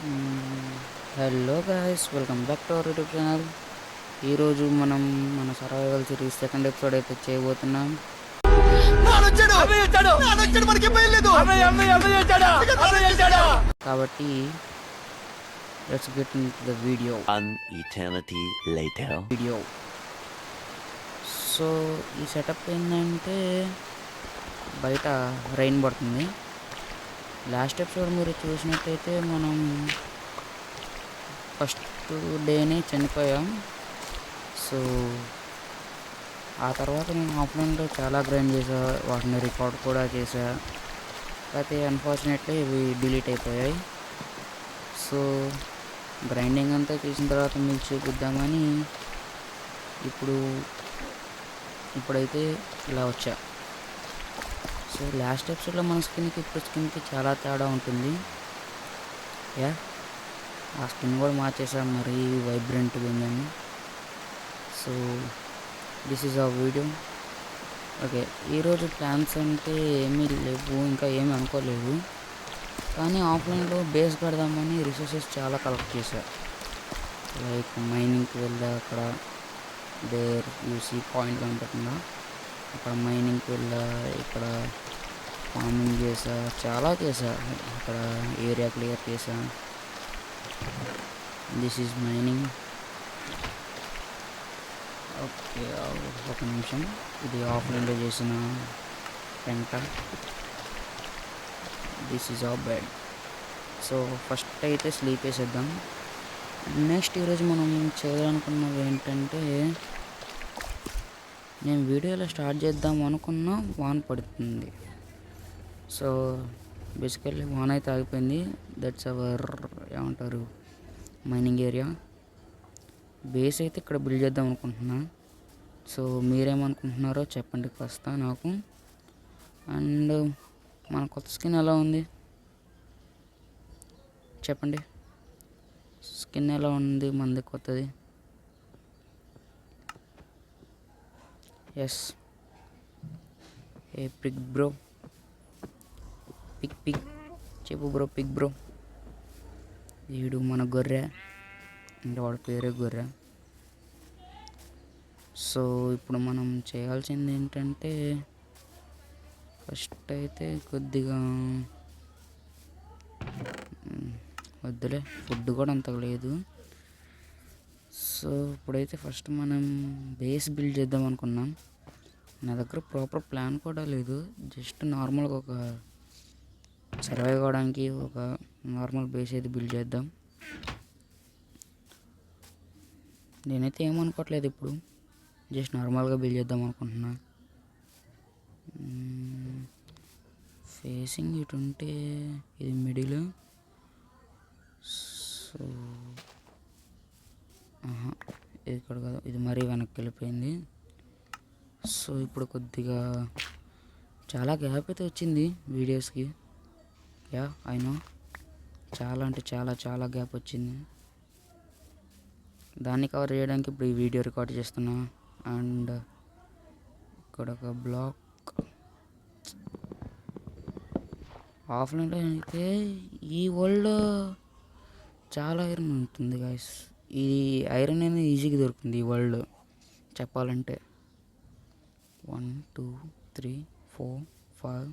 Hello guys, welcome back to our YouTube channel. ఈరోజు మనం మన సర్వైవల్ సిరీస్ సెకండ్ ఎపిసోడ్ అయితే చేయబోతున్నాం. కాబట్టి let's get in to the video. So ఈ సెటప్ ఏంటంటే బయట రైన్ పడుతుంది. లాస్ట్ ఎపిసోడ్ మీరు చూసినట్టయితే మనం ఫస్ట్ డేనే చనిపోయాం. సో ఆ తర్వాత నేను ఆఫ్లైన్లో చాలా గ్రైండ్ చేసా, వాటిని రికార్డ్ కూడా చేసా. అయితే అన్ఫార్చునేట్లీ ఇవి డిలీట్ అయిపోయాయి. సో గ్రైండింగ్ అంతా చేసిన తర్వాత మీకు చూపిద్దామని ఇప్పుడైతే ఇలా వచ్చా. సో లాస్ట్ ఎపిసోడ్లో మన స్కిన్కి ఇప్పుడు స్కిన్కి చాలా తేడా ఉంటుంది. ఆ స్కిన్ కూడా మార్చేసాం, మరీ వైబ్రెంట్గా ఉందని. So this is our video. Okay, ఈరోజు ప్లాన్స్ అంటే ఏమీ లేవు, ఇంకా ఏమీ అనుకోలేదు. కానీ ఆఫ్లైన్లో బేస్ కడదామని రిసోర్సెస్ చాలా కలెక్ట్ చేశా. లైక్ మైనింగ్కి వెళ్ళా, అక్కడ దేర్ యూసీ పాయింట్ కనపడుతుందా, అక్కడ మైనింగ్కి వెళ్ళా, ఇక్కడ ఫార్మింగ్ చేసా, చాలా చేసా. ఇక్కడ ఏరియా క్లియర్ చేసా. This is mining. ఓకే, ఒక నిమిషం. ఇది ఆఫ్లైన్లో చేసిన పెంట. This is our bed. So first అయితే స్లీప్ వేసేద్దాం. నెక్స్ట్ ఈరోజు మనం చేయాలనుకున్నది ఏంటంటే, నేను వీడియోలో స్టార్ట్ చేద్దాం అనుకున్నా వాన పడుతుంది. సో బేసికల్లీ వాన అయితే ఆగిపోయింది. దట్స్ అవర్ ఏమంటారు మైనింగ్ ఏరియా. బేస్ అయితే ఇక్కడ బిల్డ్ చేద్దాం అనుకుంటున్నా. సో మీరేమనుకుంటున్నారో చెప్పండి కాస్త నాకు. అండ్ మన కొత్త స్కిన్ ఎలా ఉంది చెప్పండి. స్కిన్ ఎలా ఉంది మనది కొత్తది? ఎస్, ఏ పిగ్ బ్రో, పిగ్ చెప్పు బ్రో, పిగ్ బ్రో. వీడు మన గొర్రె, అంటే వాడి పేరే గొర్రె. సో ఇప్పుడు మనం చేయాల్సింది ఏంటంటే, ఫస్ట్ అయితే కొద్దిగా వద్దులే, ఫుడ్ కూడా అంత లేదు. సో ఇప్పుడైతే ఫస్ట్ మనం బేస్ బిల్డ్ చేద్దాం అనుకున్నాం. నా దగ్గర ప్రాపర్ ప్లాన్ కూడా లేదు, జస్ట్ నార్మల్గా ఒక సర్వైవ్ అవ్వడానికి ఒక నార్మల్ బేస్ అయితే బిల్డ్ చేద్దాం. నేనైతే ఏమనుకోవట్లేదు, ఇప్పుడు జస్ట్ నార్మల్గా బిల్డ్ చేద్దాం అనుకుంటున్నా. ఫేసింగ్ ఇటు ఉంటే ఇది మిడిల్. సో ఇది ఇక్కడ కదా, ఇది మరీ వెనక్కి వెళ్ళిపోయింది. సో ఇప్పుడు కొద్దిగా చాలా గ్యాప్ అయితే వచ్చింది వీడియోస్కి. ఐ నో, చాలా అంటే చాలా గ్యాప్ వచ్చింది. దాన్ని కవర్ చేయడానికి ఇప్పుడు ఈ వీడియో రికార్డ్ చేస్తున్నా. అండ్ ఇక్కడ ఒక బ్లాక్. ఆఫ్లైన్లో అయితే ఈ వరల్డ్లో చాలా ఐరన్ ఉంటుంది గాయస్. ఈ ఐరన్ అనేది ఈజీగా దొరుకుతుంది ఈ వరల్డ్ చెప్పాలంటే. 1 2 3 4 5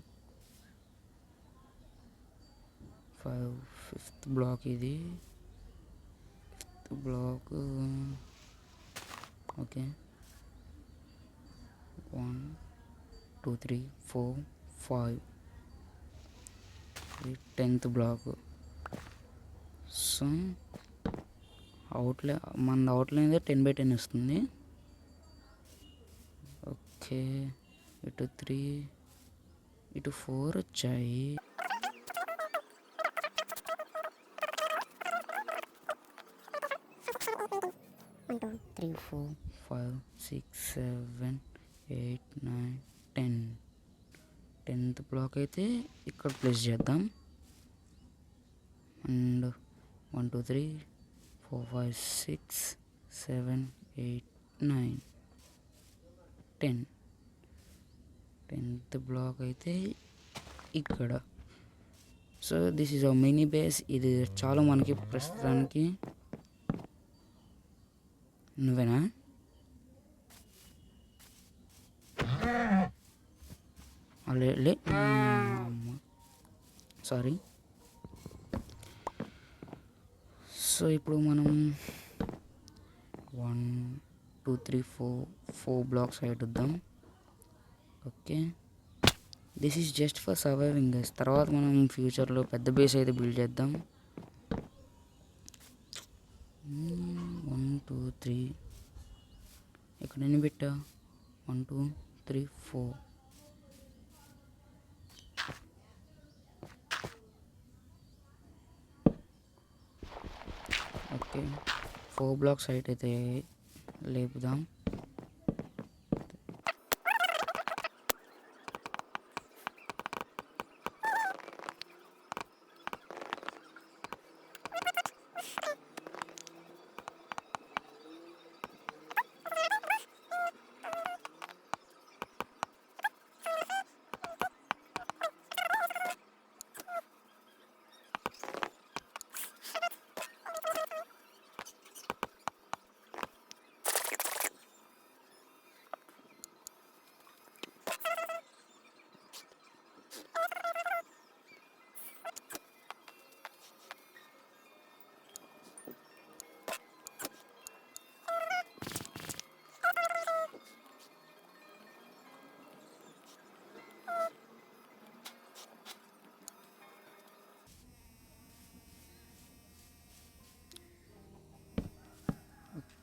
ఫిఫ్త్ బ్లాక్ ఇది. Fifth black. ఓకే, 1 2 3 4 5. ఇది 10th బ్లాక్. సో మన అవుట్లైన్ అయితే 10/10 వస్తుంది. ఓకే, ఇటు 3 ఇటు 4 వచ్చాయి. One, 2, 3, 4, 5, 6, 7, 8, 9, 10. 10th బ్లాక్ అయితే ఇక్కడ ప్లేస్ చేద్దాం. అండ్ 1 2 3 4 5 6 7 8 9 10. 10th బ్లాక్ అయితే ఇక్కడ. So this is a mini base. ఇది చాలు మనకి ప్రస్తుతానికి. నువ్వేనా? లే సారీ. సో ఇప్పుడు మనం 1 2 3 4 బ్లాక్స్ హైట్ ఇద్దాం. Okay, this is just for surviving guys. తర్వాత మనం ఫ్యూచర్లో పెద్ద బేస్ అయితే బిల్డ్ చేద్దాం. 1 2 3 ఇక్కడ ఎన్ని పెట్టా? 1 2 3 4. ఓకే, 4 బ్లాక్స్ హైట్ అయితే లేపుదాం.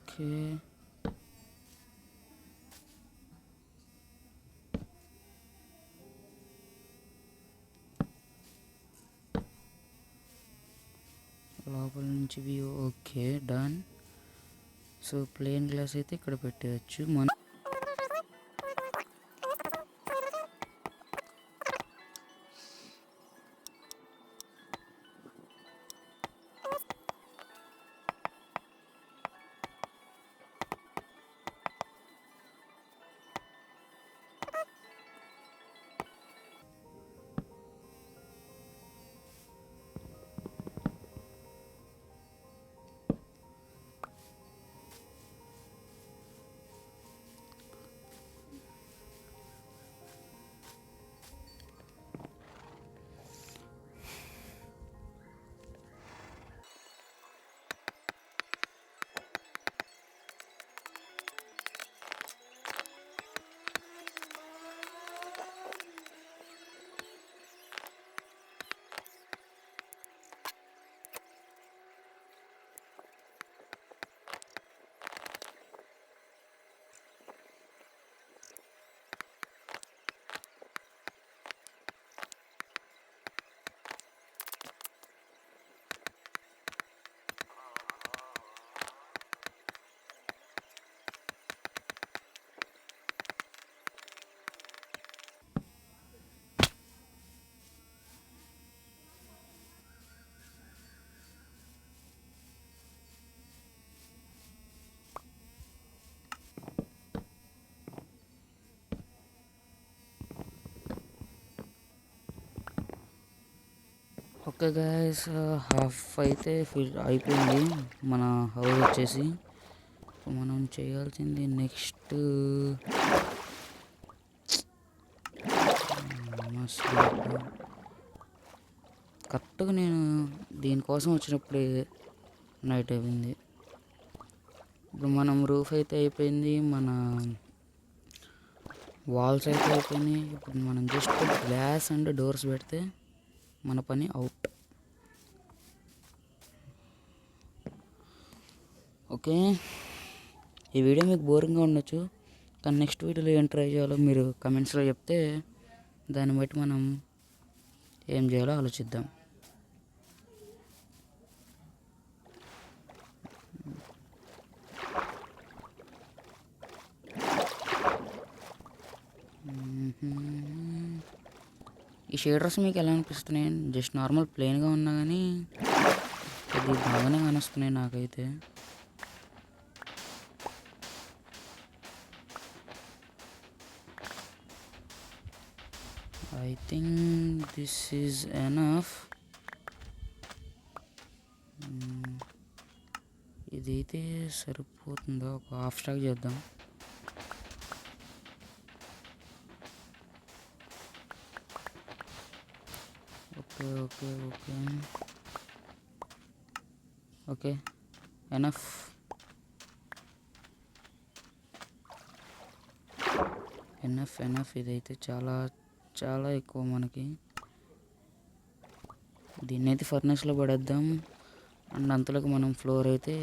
ఓకే, లోపల నుంచి view. Okay, done. So plain glass అయితే ఇక్కడ పెట్టేయచ్చు. మన ఓకే గైస్, హాఫ్ అయితే అయిపోయింది మన హౌస్ వచ్చేసి. మనం చేయాల్సింది నెక్స్ట్ కరెక్ట్గా నేను దీనికోసం వచ్చినప్పుడే నైట్ అయిపోయింది. ఇప్పుడు మనం రూఫ్ అయితే అయిపోయింది, మన వాల్స్ అయితే అయిపోయినాయి. ఇప్పుడు మనం జస్ట్ గ్లాస్ అండ్ డోర్స్ పెడితే మన పని అవుట్. ఓకే, ఈ వీడియో మీకు బోరింగ్గా ఉండొచ్చు, కానీ నెక్స్ట్ వీడియోలో ఏం ట్రై చేయాలో మీరు కమెంట్స్లో చెప్తే దాన్ని బట్టి మనం ఏం చేయాలో ఆలోచిద్దాం. ఈ షేడర్స్ మీకు ఎలా అనిపిస్తున్నాయి? జస్ట్ నార్మల్ ప్లెయిన్గా ఉన్నా కానీ ఇది బాగానే కానొస్తున్నాయి నాకైతే. I think this is enough. ఇదైతే సరిపోతుందో ఒక హాఫ్ స్టాక్ చేద్దాం. Okay okay okay okay enough. Enough enough. ఇదైతే చాలా చాలా ఎక్కువ మనకి. దీన్ని అయితే ఫర్నెస్లో పడేద్దాం. అండ్ అంతలోకి మనం ఫ్లోర్ అయితే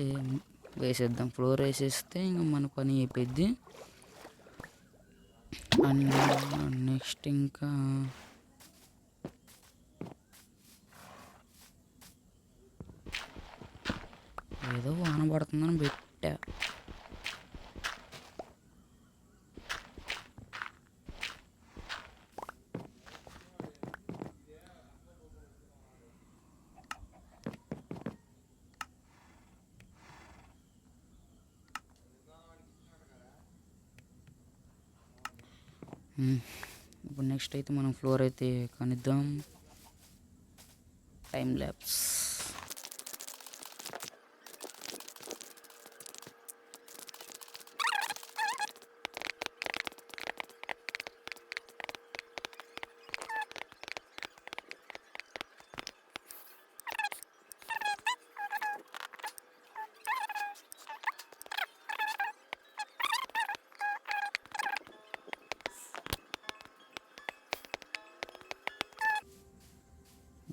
వేసేద్దాం. ఫ్లోర్ వేసేస్తే ఇంకా మన పని అయిపోద్ది. అండ్ నెక్స్ట్ ఇంకా ఏదో వాన పడుతుందని పెట్టా. ఇప్పుడు నెక్స్ట్ అయితే మనం ఫ్లోర్ అయితే కనిద్దాం. Time lapse.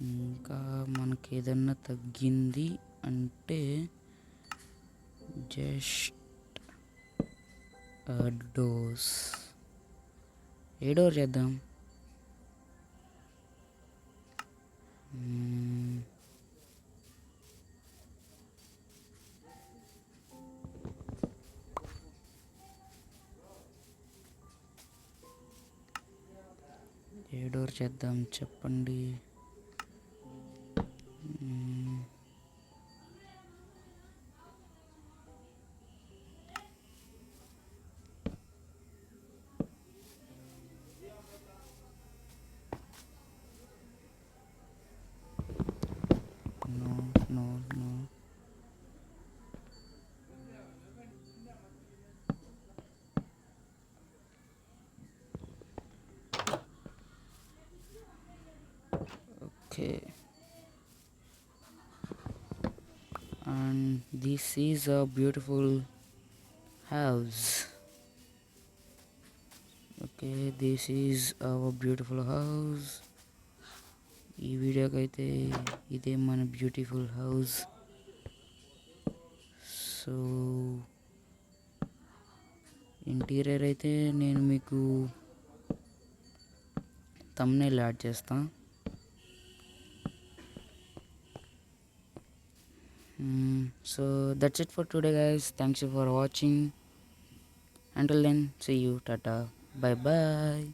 ఇంకా మనకి ఏదన్నా తగ్గింది అంటే జస్ట్ డోర్స్. ఏ డోర్ చేద్దాం? ఏ డోర్ చేద్దాం చెప్పండి. No no no. Okay. And this is a beautiful house. Okay, this is our beautiful house. ఈ వీడియోకి అయితే ఇదే మన బ్యూటిఫుల్ హౌస్. సో ఇంటీరియర్ అయితే నేను మీకు థంబ్నెయిల్ యాడ్ చేస్తాను. So that's it for today guys. Thanks for watching. Until then, see you. Tata. Bye bye.